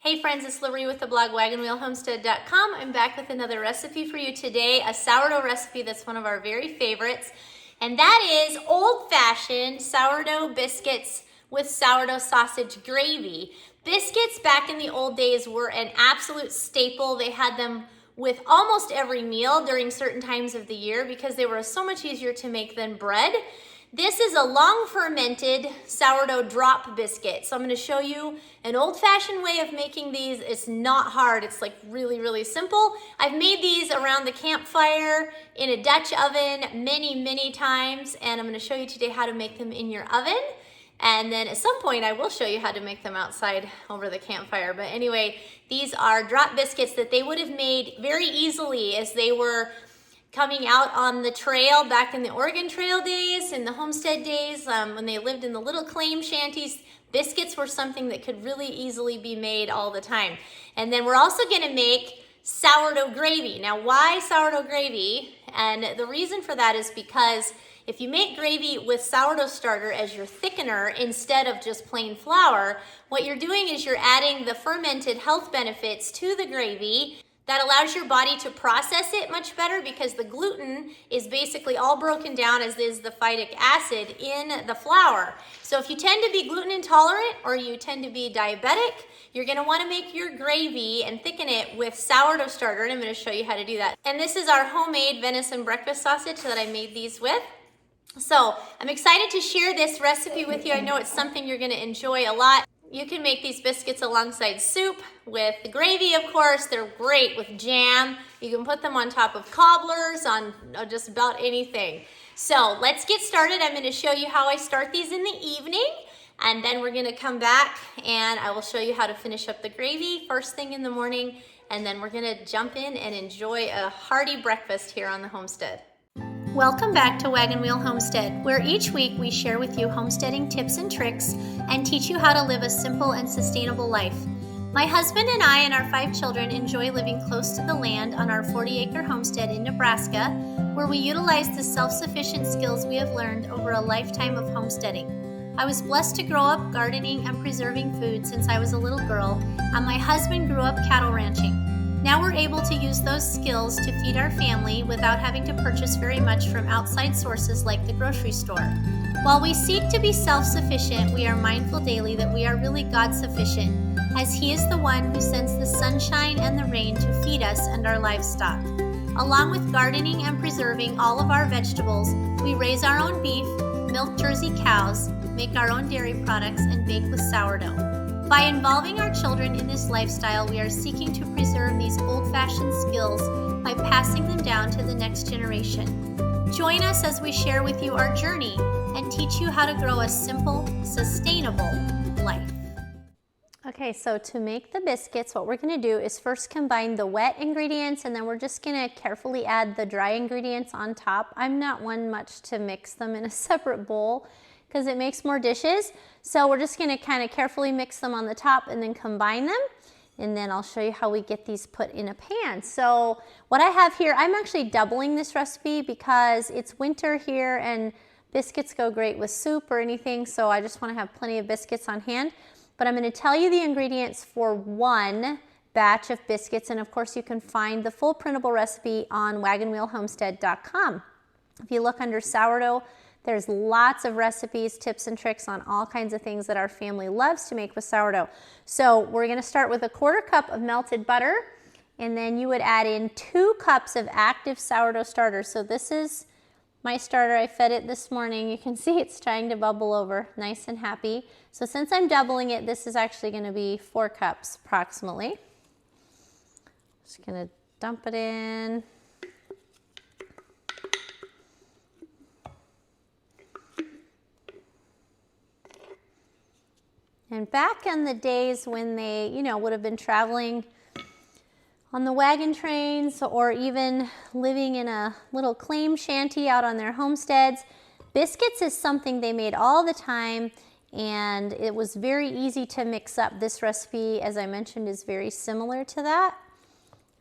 Hey friends, it's Loree with the blog wagonwheelhomestead.com. I'm back with another recipe for you today, a sourdough recipe that's one of our very favorites, and that is old-fashioned sourdough biscuits with sourdough sausage gravy. Biscuits back in the old days were an absolute staple. They had them with almost every meal during certain times of the year because they were so much easier to make than bread. This is a long fermented sourdough drop biscuit. So I'm going to show you an old-fashioned way of making these. It's not hard. It's like really simple. I've made these around the campfire in a Dutch oven many times, and I'm going to show you today how to make them in your oven. And then at some point I will show you how to make them outside over the campfire. But anyway, these are drop biscuits that they would have made very easily as they were coming out on the trail back in the Oregon Trail days, in the Homestead days, when they lived in the little claim shanties. Biscuits were something that could really easily be made all the time. And then we're also gonna make sourdough gravy. Now, why sourdough gravy? And the reason for that is because if you make gravy with sourdough starter as your thickener instead of just plain flour, what you're doing is you're adding the fermented health benefits to the gravy. That allows your body to process it much better because the gluten is basically all broken down, as is the phytic acid in the flour. So if you tend to be gluten intolerant or you tend to be diabetic, you're gonna wanna make your gravy and thicken it with sourdough starter, and I'm gonna show you how to do that. And this is our homemade venison breakfast sausage that I made these with. So I'm excited to share this recipe with you. I know it's something you're gonna enjoy a lot. You can make these biscuits alongside soup with the gravy, of course. They're great with jam. You can put them on top of cobblers, on just about anything. So let's get started. I'm gonna show you how I start these in the evening, and then we're gonna come back and I will show you how to finish up the gravy first thing in the morning, and then we're gonna jump in and enjoy a hearty breakfast here on the homestead. Welcome back to Wagon Wheel Homestead, where each week we share with you homesteading tips and tricks and teach you how to live a simple and sustainable life. My husband and I and our 5 children enjoy living close to the land on our 40-acre homestead in Nebraska, where we utilize the self-sufficient skills we have learned over a lifetime of homesteading. I was blessed to grow up gardening and preserving food since I was a little girl, and my husband grew up cattle ranching. Now we're able to use those skills to feed our family without having to purchase very much from outside sources like the grocery store. While we seek to be self-sufficient, we are mindful daily that we are really God-sufficient, as He is the one who sends the sunshine and the rain to feed us and our livestock. Along with gardening and preserving all of our vegetables, we raise our own beef, milk Jersey cows, make our own dairy products, and bake with sourdough. By involving our children in this lifestyle, we are seeking to preserve these old-fashioned skills by passing them down to the next generation. Join us as we share with you our journey and teach you how to grow a simple, sustainable life. Okay, so to make the biscuits, what we're gonna do is first combine the wet ingredients, and then we're just gonna carefully add the dry ingredients on top. I'm not one much to mix them in a separate bowl because it makes more dishes. So we're just gonna kind of carefully mix them on the top and then combine them. And then I'll show you how we get these put in a pan. So what I have here, I'm actually doubling this recipe because it's winter here and biscuits go great with soup or anything. So I just wanna have plenty of biscuits on hand. But I'm gonna tell you the ingredients for one batch of biscuits. And of course you can find the full printable recipe on wagonwheelhomestead.com. If you look under sourdough, there's lots of recipes, tips, and tricks on all kinds of things that our family loves to make with sourdough. So we're gonna start with a 1/4 cup of melted butter, and then you would add in 2 cups of active sourdough starter. So this is my starter. I fed it this morning. You can see it's trying to bubble over, nice and happy. So since I'm doubling it, this is actually gonna be 4 cups approximately. Just gonna dump it in. And back in the days when they, would have been traveling on the wagon trains or even living in a little claim shanty out on their homesteads, biscuits is something they made all the time, and it was very easy to mix up. This recipe, as I mentioned, is very similar to that.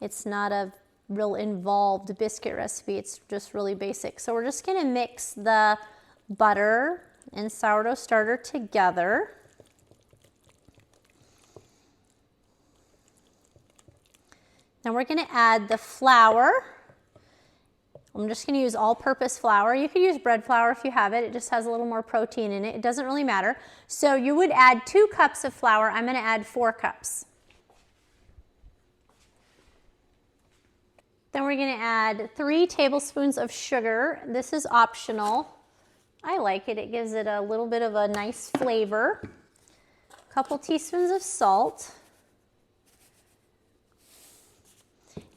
It's not a real involved biscuit recipe, it's just really basic. So we're just gonna mix the butter and sourdough starter together. Then we're gonna add the flour. I'm just gonna use all-purpose flour. You could use bread flour if you have it. It just has a little more protein in it. It doesn't really matter. So you would add 2 cups of flour. I'm gonna add 4 cups. Then we're gonna add 3 tablespoons of sugar. This is optional. I like it. It gives it a little bit of a nice flavor. A couple teaspoons of salt.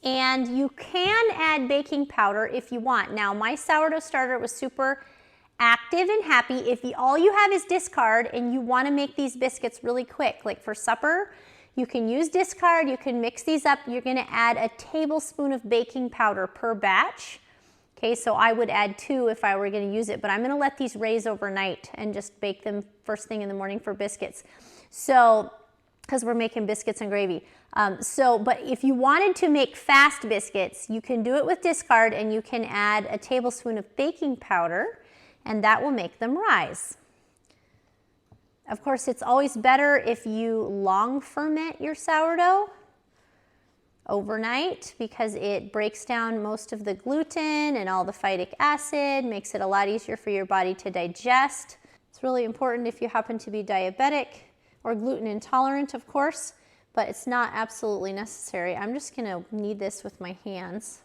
And you can add baking powder if you want. Now, my sourdough starter was super active and happy. If all you have is discard and you want to make these biscuits really quick, like for supper, you can use discard, you can mix these up. You're going to add a tablespoon of baking powder per batch. Okay, so I would add 2 if I were going to use it, but I'm going to let these raise overnight and just bake them first thing in the morning for biscuits. So, because we're making biscuits and gravy. But if you wanted to make fast biscuits, you can do it with discard and you can add a tablespoon of baking powder and that will make them rise. Of course, it's always better if you long ferment your sourdough overnight because it breaks down most of the gluten and all the phytic acid, makes it a lot easier for your body to digest. It's really important if you happen to be diabetic or gluten intolerant, of course, but it's not absolutely necessary. I'm just gonna knead this with my hands.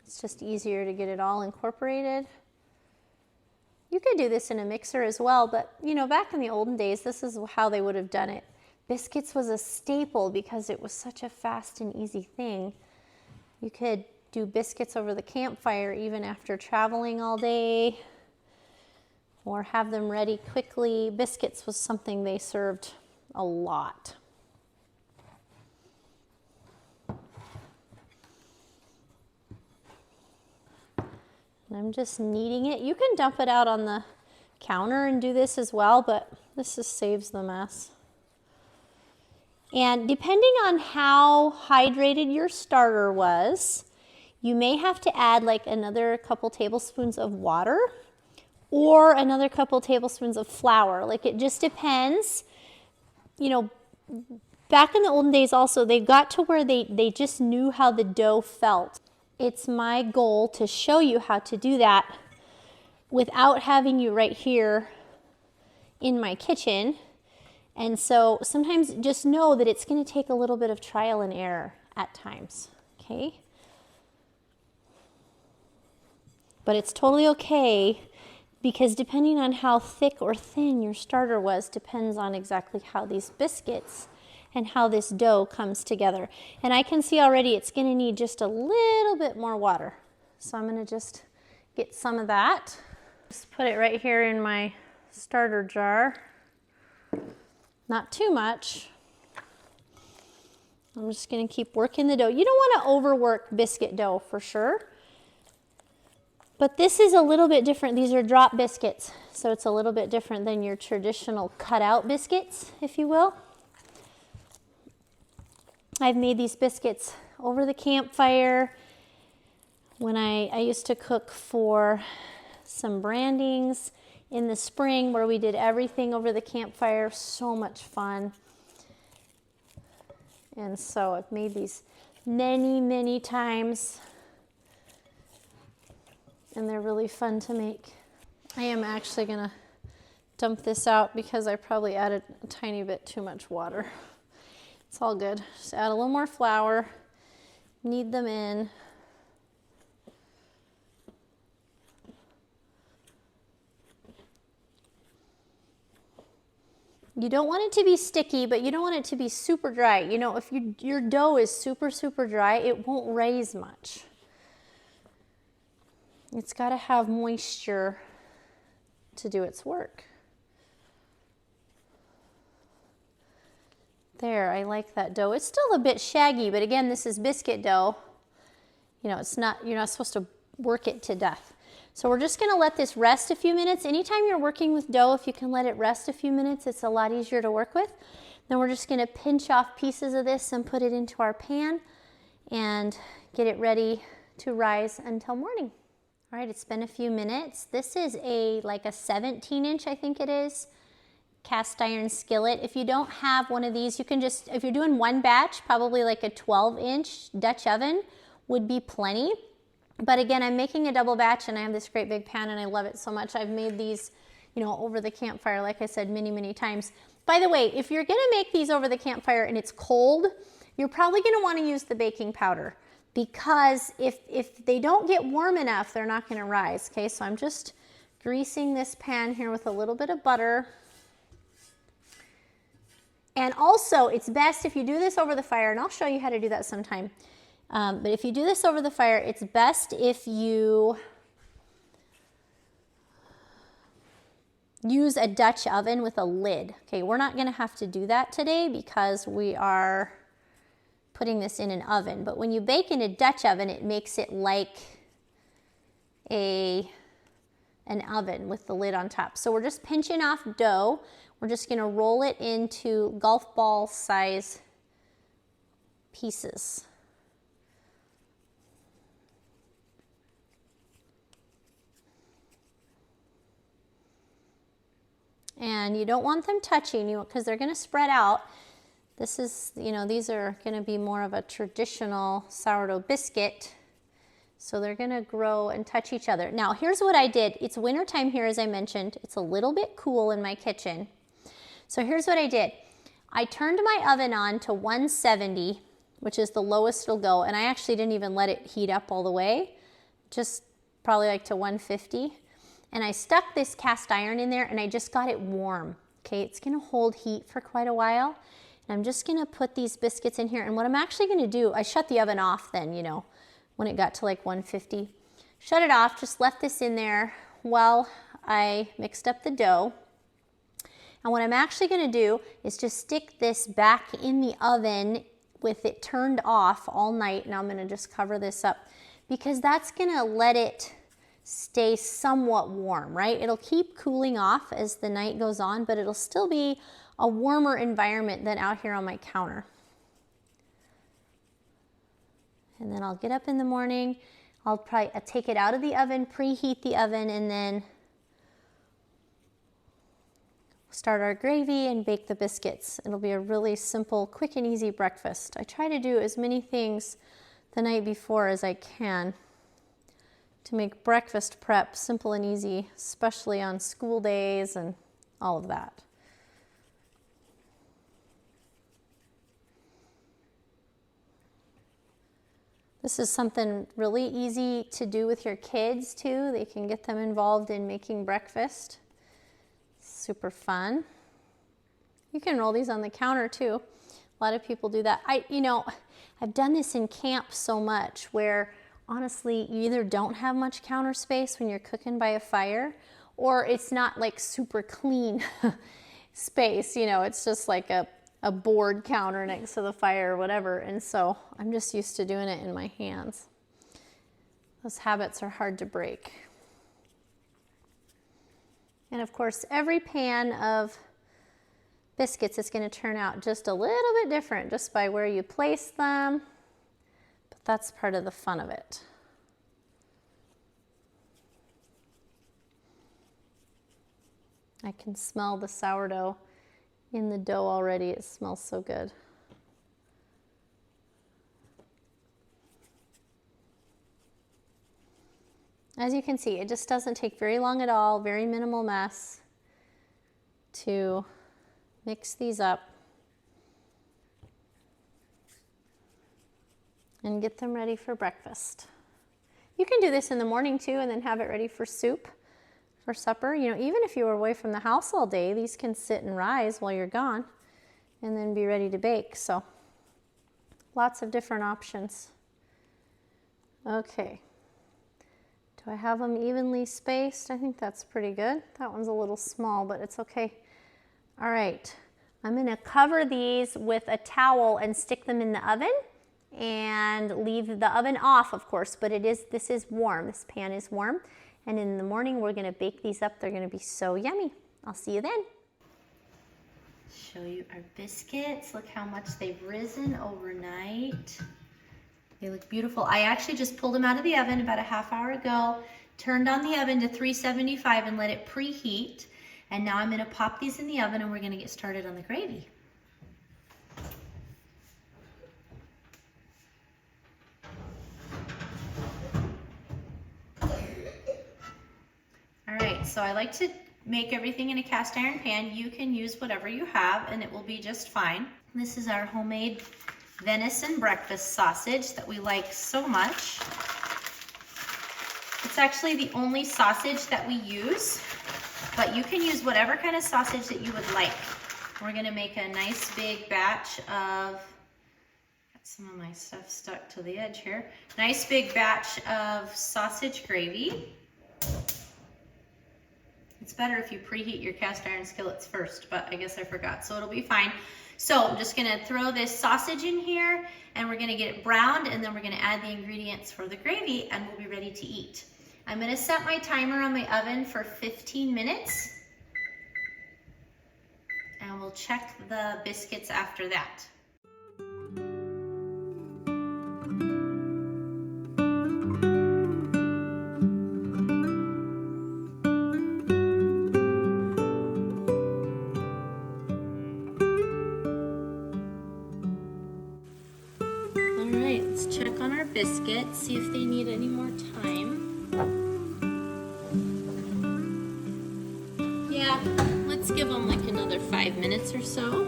It's just easier to get it all incorporated. You could do this in a mixer as well, but you know, back in the olden days, this is how they would have done it. Biscuits was a staple because it was such a fast and easy thing. You could do biscuits over the campfire even after traveling all day, or have them ready quickly. Biscuits was something they served a lot. And I'm just kneading it. You can dump it out on the counter and do this as well, but this just saves the mess. And depending on how hydrated your starter was, you may have to add like another couple tablespoons of water or another couple tablespoons of flour. Like it just depends. You know, back in the olden days also, they got to where they just knew how the dough felt. It's my goal to show you how to do that without having you right here in my kitchen. And so sometimes just know that it's going to take a little bit of trial and error at times, okay? But it's totally okay, because depending on how thick or thin your starter was depends on exactly how these biscuits and how this dough comes together. And I can see already it's going to need just a little bit more water. So I'm going to just get some of that. Just put it right here in my starter jar. Not too much. I'm just going to keep working the dough. You don't want to overwork biscuit dough for sure. But this is a little bit different. These are drop biscuits, so it's a little bit different than your traditional cutout biscuits, if you will. I've made these biscuits over the campfire when I used to cook for some brandings in the spring where we did everything over the campfire. So much fun. And so I've made these many, many times. And they're really fun to make. I am actually gonna dump this out because I probably added a tiny bit too much water. It's all good. Just add a little more flour, knead them in. You don't want it to be sticky, but you don't want it to be super dry. You know, if your dough is super, super dry, it won't raise much. It's got to have moisture to do its work. There, I like that dough. It's still a bit shaggy, but again, this is biscuit dough. You know, it's not, you're not supposed to work it to death. So we're just gonna let this rest a few minutes. Anytime you're working with dough, if you can let it rest a few minutes, it's a lot easier to work with. Then we're just gonna pinch off pieces of this and put it into our pan and get it ready to rise until morning. All right, it's been a few minutes. This is like a 17-inch, I think it is. cast iron skillet. If you don't have one of these, you can just, if you're doing one batch, probably like a 12-inch Dutch oven would be plenty. But again, I'm making a double batch and I have this great big pan and I love it so much. I've made these, you know, over the campfire, like I said, many, many times. By the way, if you're gonna make these over the campfire and it's cold, you're probably gonna wanna use the baking powder, because if they don't get warm enough, they're not gonna rise, okay? So I'm just greasing this pan here with a little bit of butter. And also, it's best if you do this over the fire, and I'll show you how to do that sometime. But if you do this over the fire, it's best if you use a Dutch oven with a lid. Okay, we're not gonna have to do that today because we are putting this in an oven. But when you bake in a Dutch oven, it makes it like an oven with the lid on top. So we're just pinching off dough. We're just gonna roll it into golf ball size pieces. And you don't want them touching you because they're gonna spread out. This is, you know, these are gonna be more of a traditional sourdough biscuit. So they're gonna grow and touch each other. Now, here's what I did. It's wintertime here, as I mentioned. It's a little bit cool in my kitchen. So here's what I did. I turned my oven on to 170, which is the lowest it'll go. And I actually didn't even let it heat up all the way, just probably like to 150. And I stuck this cast iron in there and I just got it warm. Okay, it's gonna hold heat for quite a while. And I'm just gonna put these biscuits in here. And what I'm actually gonna do, I shut the oven off then, you know, when it got to like 150. Shut it off, just left this in there while I mixed up the dough. And what I'm actually gonna do is just stick this back in the oven with it turned off all night. Now I'm gonna just cover this up because that's gonna let it stay somewhat warm, right? It'll keep cooling off as the night goes on, but it'll still be a warmer environment than out here on my counter. And then I'll get up in the morning, I'll probably take it out of the oven, preheat the oven, and then start our gravy and bake the biscuits. It'll be a really simple, quick and easy breakfast. I try to do as many things the night before as I can to make breakfast prep simple and easy, especially on school days and all of that. This is something really easy to do with your kids too. They can get them involved in making breakfast. Super fun. You can roll these on the counter too. A lot of people do that. I've done this in camp so much where honestly, you either don't have much counter space when you're cooking by a fire, or it's not like super clean space, you know, it's just like a board counter next to the fire or whatever. And so I'm just used to doing it in my hands. Those habits are hard to break. And of course, every pan of biscuits is going to turn out just a little bit different just by where you place them. But that's part of the fun of it. I can smell the sourdough in the dough already. It smells so good. As you can see, it just doesn't take very long at all, very minimal mess to mix these up and get them ready for breakfast. You can do this in the morning too and then have it ready for soup, for supper. You know, even if you were away from the house all day, these can sit and rise while you're gone and then be ready to bake. So lots of different options. Okay. Do I have them evenly spaced? I think that's pretty good. That one's a little small, but it's okay. All right, I'm gonna cover these with a towel and stick them in the oven and leave the oven off, of course, but this is warm. This pan is warm. And in the morning, we're gonna bake these up. They're gonna be so yummy. I'll see you then. Show you our biscuits. Look how much they've risen overnight. They look beautiful. I actually just pulled them out of the oven about a half hour ago, turned on the oven to 375 and let it preheat. And now I'm gonna pop these in the oven and we're gonna get started on the gravy. All right, so I like to make everything in a cast iron pan. You can use whatever you have and it will be just fine. This is our homemade venison breakfast sausage that we like so much. It's actually the only sausage that we use, but you can use whatever kind of sausage that you would like. We're gonna make a nice big batch of, got some of my stuff stuck to the edge here. Nice big batch of sausage gravy. It's better if you preheat your cast iron skillets first, but I guess I forgot, so it'll be fine. So I'm just gonna throw this sausage in here and we're gonna get it browned and then we're gonna add the ingredients for the gravy and we'll be ready to eat. I'm gonna set my timer on my oven for 15 minutes and we'll check the biscuits after that. All right, let's check on our biscuits, see if they need any more time. Yeah, let's give them like another 5 minutes or so.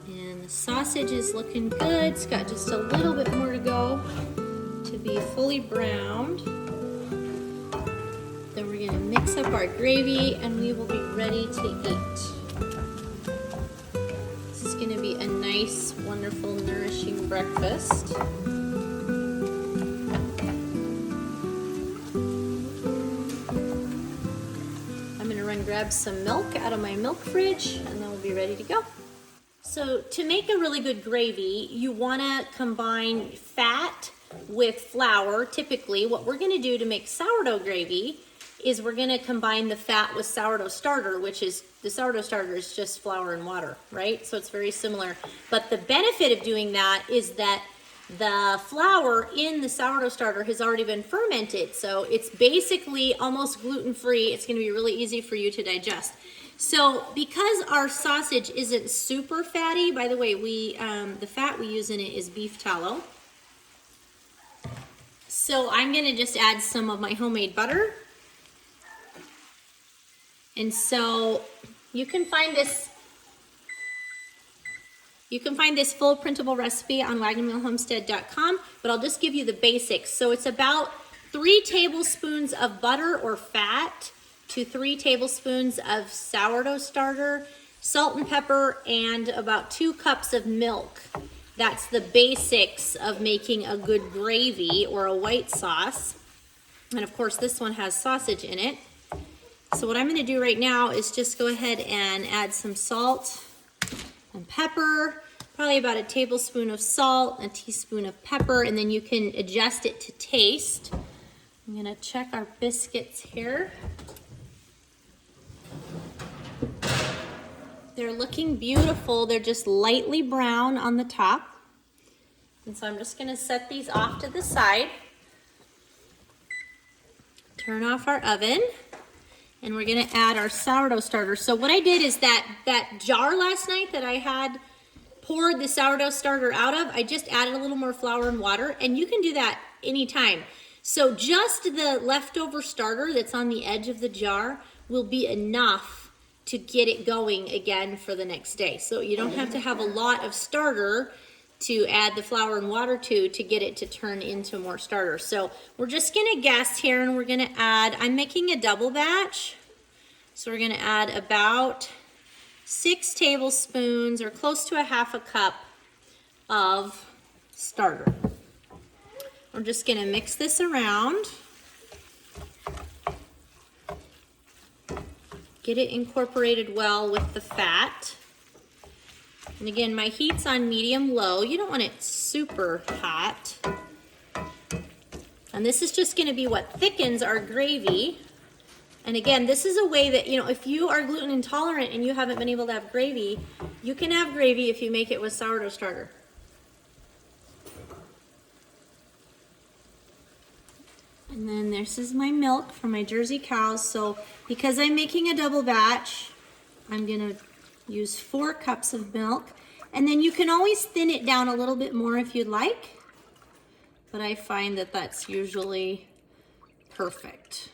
And the sausage is looking good. It's got just a little bit more to go to be fully browned. Then we're gonna mix up our gravy and we will be ready to eat. This is gonna be a nice, wonderful, nourishing breakfast. Grab some milk out of my milk fridge and then we'll be ready to go. So to make a really good gravy, you want to combine fat with flour. Typically, what we're going to do to make sourdough gravy is we're going to combine the fat with sourdough starter, which is, the sourdough starter is just flour and water, right? So it's very similar. But the benefit of doing that is that the flour in the sourdough starter has already been fermented, so it's basically almost gluten-free. It's going to be really easy for you to digest. So because our sausage isn't super fatty, by the way, the fat we use in it is beef tallow. So I'm going to just add some of my homemade butter. And so you can find this full printable recipe on wagonwheelhomestead.com, but I'll just give you the basics. So it's about 3 tablespoons of butter or fat to 3 tablespoons of sourdough starter, salt and pepper, and about 2 cups of milk. That's the basics of making a good gravy or a white sauce. And of course, this one has sausage in it. So what I'm going to do right now is just go ahead and add some salt and pepper, probably about a tablespoon of salt, a teaspoon of pepper, and then you can adjust it to taste. I'm gonna check our biscuits here. They're looking beautiful. They're just lightly brown on the top. And so I'm just gonna set these off to the side. Turn off our oven. And we're gonna add our sourdough starter. So what I did is that jar last night that I had poured the sourdough starter out of, I just added a little more flour and water, and you can do that anytime. So just the leftover starter that's on the edge of the jar will be enough to get it going again for the next day. So you don't have to have a lot of starter to add the flour and water to get it to turn into more starter. So we're just gonna guess here and we're gonna add, I'm making a double batch. So we're gonna add about 6 tablespoons or close to a half a cup of starter. We're just gonna mix this around. Get it incorporated well with the fat. And again, my heat's on medium-low. You don't want it super hot. And this is just gonna be what thickens our gravy. And again, this is a way that, you know, if you are gluten intolerant and you haven't been able to have gravy, you can have gravy if you make it with sourdough starter. And then this is my milk from my Jersey cows. So because I'm making a double batch, I'm gonna use 4 cups of milk. And then you can always thin it down a little bit more if you'd like. But I find that that's usually perfect.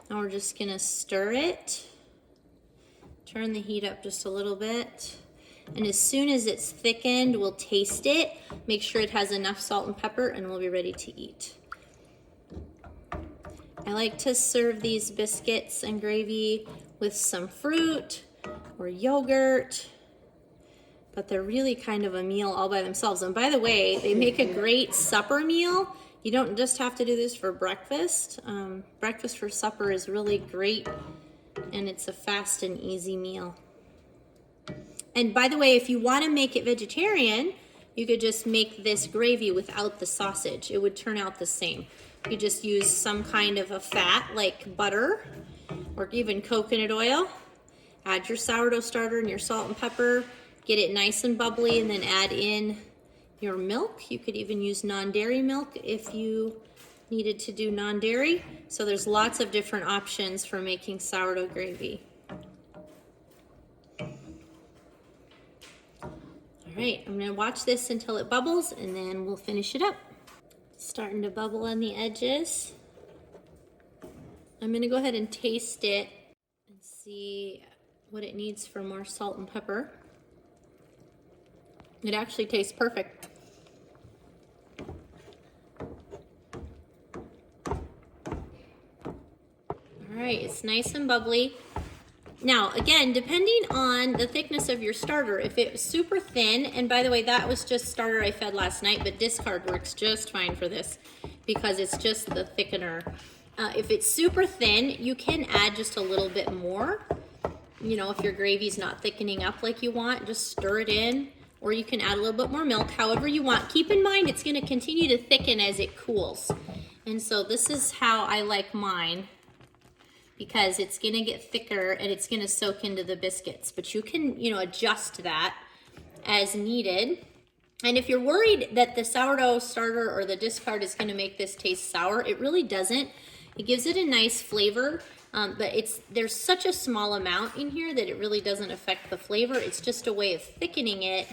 Now we're just gonna stir it. Turn the heat up just a little bit. And as soon as it's thickened, we'll taste it. Make sure it has enough salt and pepper and we'll be ready to eat. I like to serve these biscuits and gravy with some fruit or yogurt, but they're really kind of a meal all by themselves. And by the way, they make a great supper meal. You don't just have to do this for breakfast. Breakfast for supper is really great, and it's a fast and easy meal. And by the way, if you want to make it vegetarian, you could just make this gravy without the sausage. It would turn out the same. You just use some kind of a fat like butter or even coconut oil. Add your sourdough starter and your salt and pepper. Get it nice and bubbly, and then add in your milk. You could even use non-dairy milk if you needed to do non-dairy. So there's lots of different options for making sourdough gravy. All right, I'm gonna watch this until it bubbles and then we'll finish it up. It's starting to bubble on the edges. I'm gonna go ahead and taste it and see what it needs for more salt and pepper. It actually tastes perfect. All right, it's nice and bubbly. Now, again, depending on the thickness of your starter, if it was super thin, and by the way, that was just starter I fed last night, but discard works just fine for this because it's just the thickener. If it's super thin, you can add just a little bit more. You know, if your gravy's not thickening up like you want, just stir it in, or you can add a little bit more milk, however you want. Keep in mind, it's gonna continue to thicken as it cools. And so this is how I like mine, because it's gonna get thicker and it's gonna soak into the biscuits. But you can, you know, adjust that as needed. And if you're worried that the sourdough starter or the discard is gonna make this taste sour, it really doesn't. It gives it a nice flavor, but there's such a small amount in here that it really doesn't affect the flavor. It's just a way of thickening it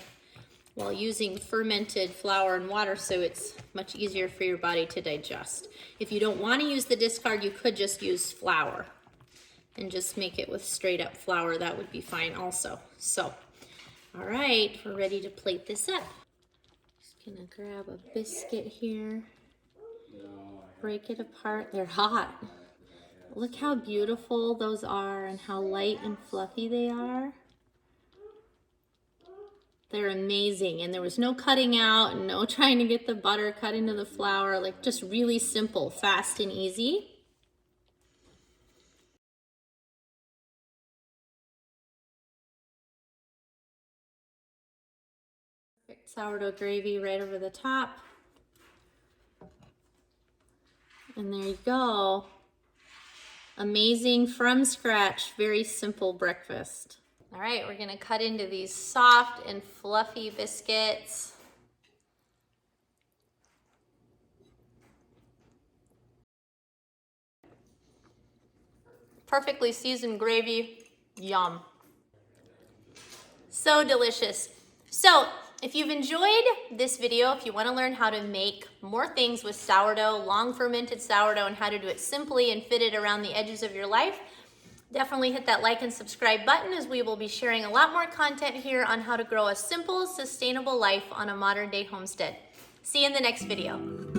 while using fermented flour and water, so it's much easier for your body to digest. If you don't wanna use the discard, you could just use flour and just make it with straight up flour. That would be fine also. So, all right, we're ready to plate this up. Just gonna grab a biscuit here, break it apart. They're hot. Look how beautiful those are and how light and fluffy they are. They're amazing, and there was no cutting out and no trying to get the butter cut into the flour, like just really simple, fast and easy. Sourdough gravy right over the top. And there you go. Amazing from scratch, very simple breakfast. All right, we're gonna cut into these soft and fluffy biscuits. Perfectly seasoned gravy, yum. So delicious. So if you've enjoyed this video, if you want to learn how to make more things with sourdough, long fermented sourdough, and how to do it simply and fit it around the edges of your life, definitely hit that like and subscribe button, as we will be sharing a lot more content here on how to grow a simple, sustainable life on a modern day homestead. See you in the next video.